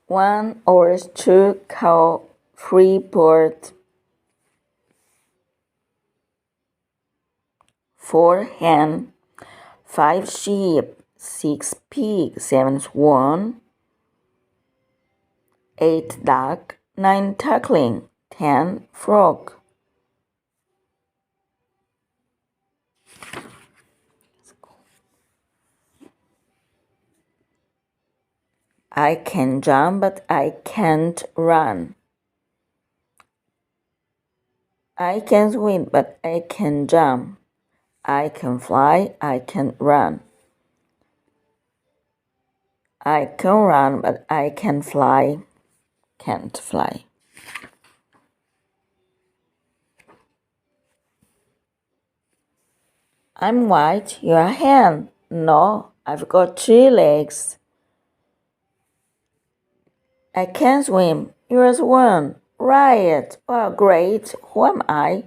1 horse, 2 cow, 3 birds, 4 hen, 5 sheep, 6 pig, 7 swan, 8 duck, 9 duckling, 10 frog. I can jump, but I can't run. I can swim, but I can jump. I can fly, I can run. I can run, but I can't fly. I'm white, you're a hen. No, I've got 3 legs. I can swim, you're a swan. Right, well, great, who am I?